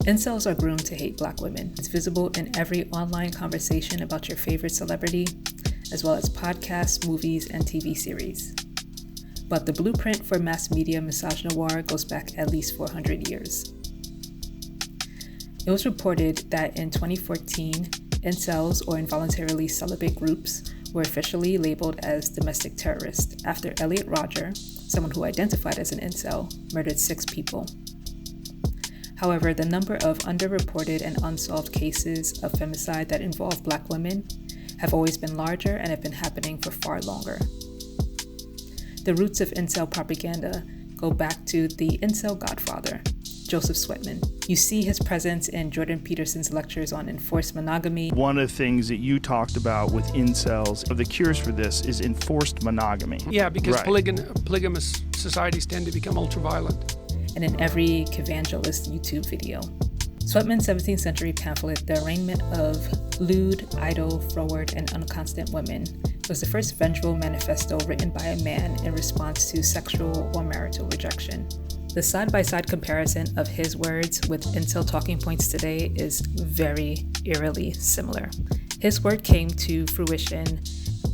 Incels are groomed to hate Black women. It's visible in every online conversation about your favorite celebrity, as well as podcasts, movies, and TV series. But the blueprint for mass media misogynoir goes back at least 400 years. It was reported that in 2014, incels, or involuntarily celibate groups, were officially labeled as domestic terrorists after Elliot Rodger, someone who identified as an incel, murdered 6 people. However, the number of underreported and unsolved cases of femicide that involve Black women have always been larger and have been happening for far longer. The roots of incel propaganda go back to the incel godfather, Joseph Sweatman. You see his presence in Jordan Peterson's lectures on enforced monogamy. One of the things that you talked about with incels, the cures for this is enforced monogamy. Yeah, because Right. polygamous societies tend to become ultra-violent. And in every Evangelist YouTube video. Sweatman's 17th century pamphlet, The Arraignment of Lewd, Idle, Froward, and Unconstant Women, was the first vengeful manifesto written by a man in response to sexual or marital rejection. The side-by-side comparison of his words with incel talking points today is very eerily similar. His work came to fruition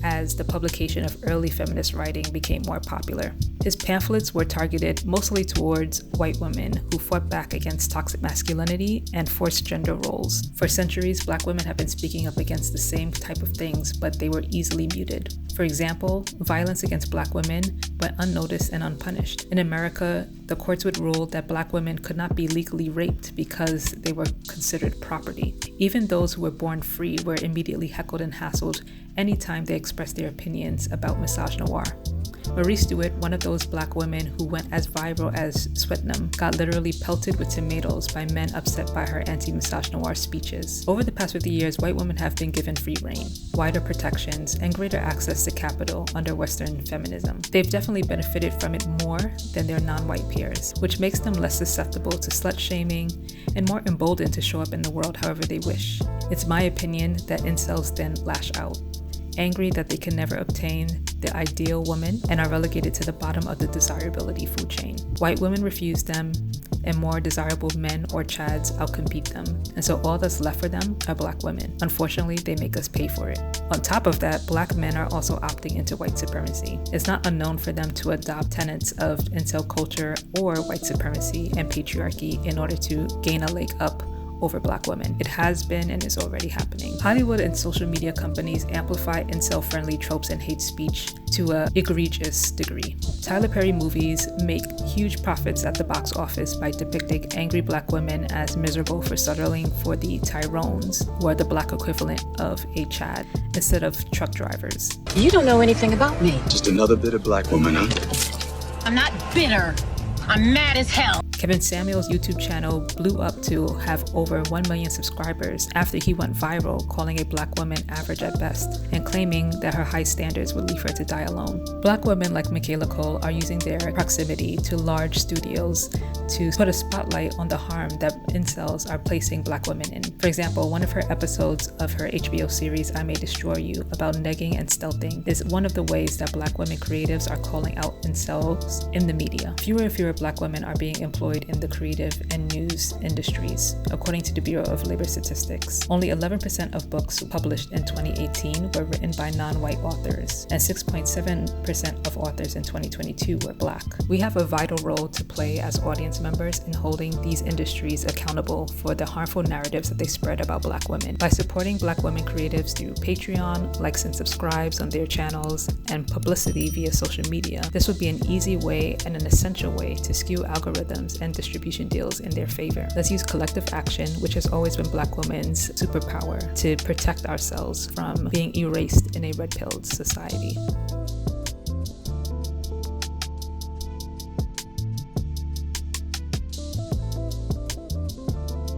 as the publication of early feminist writing became more popular. His pamphlets were targeted mostly towards white women who fought back against toxic masculinity and forced gender roles. For centuries, Black women have been speaking up against the same type of things, but they were easily muted. For example, violence against Black women went unnoticed and unpunished. In America, the courts would rule that Black women could not be legally raped because they were considered property. Even those who were born free were immediately heckled and hassled anytime they expressed their opinions about misogynoir. Marie Stewart, one of those Black women who went as viral as Sweatman, got literally pelted with tomatoes by men upset by her anti-misogynoir speeches. Over the past 50 years, white women have been given free reign, wider protections, and greater access to capital under Western feminism. They've definitely benefited from it more than their non-white peers, which makes them less susceptible to slut-shaming and more emboldened to show up in the world however they wish. It's my opinion that incels then lash out, angry that they can never obtain the ideal woman and are relegated to the bottom of the desirability food chain. White women refuse them, and more desirable men or chads outcompete them. And so all that's left for them are Black women. Unfortunately, they make us pay for it. On top of that, Black men are also opting into white supremacy. It's not unknown for them to adopt tenets of incel culture or white supremacy and patriarchy in order to gain a leg up over Black women. It has been and is already happening. Hollywood and social media companies amplify incel-friendly tropes and hate speech to an egregious degree. Tyler Perry movies make huge profits at the box office by depicting angry Black women as miserable for settling for the Tyrones, who are the Black equivalent of a Chad, instead of truck drivers. You don't know anything about me. Just another bitter Black woman, huh? I'm not bitter. I'm mad as hell. Kevin Samuel's YouTube channel blew up to have over 1 million subscribers after he went viral calling a Black woman average at best and claiming that her high standards would leave her to die alone. Black women like Michaela Cole are using their proximity to large studios to put a spotlight on the harm that incels are placing Black women in. For example, one of her episodes of her HBO series I May Destroy You about negging and stealthing is one of the ways that Black women creatives are calling out incels in the media. Fewer and fewer Black women are being employed in the creative and news industries, according to the Bureau of Labor Statistics. Only 11% of books published in 2018 were written by non-white authors, and 6.7% of authors in 2022 were Black. We have a vital role to play as audience members in holding these industries accountable for the harmful narratives that they spread about Black women. By supporting Black women creatives through Patreon, likes and subscribes on their channels, and publicity via social media, this would be an easy way and an essential way to skew algorithms and distribution deals in their favor. Let's use collective action, which has always been Black women's superpower, to protect ourselves from being erased in a red-pilled society.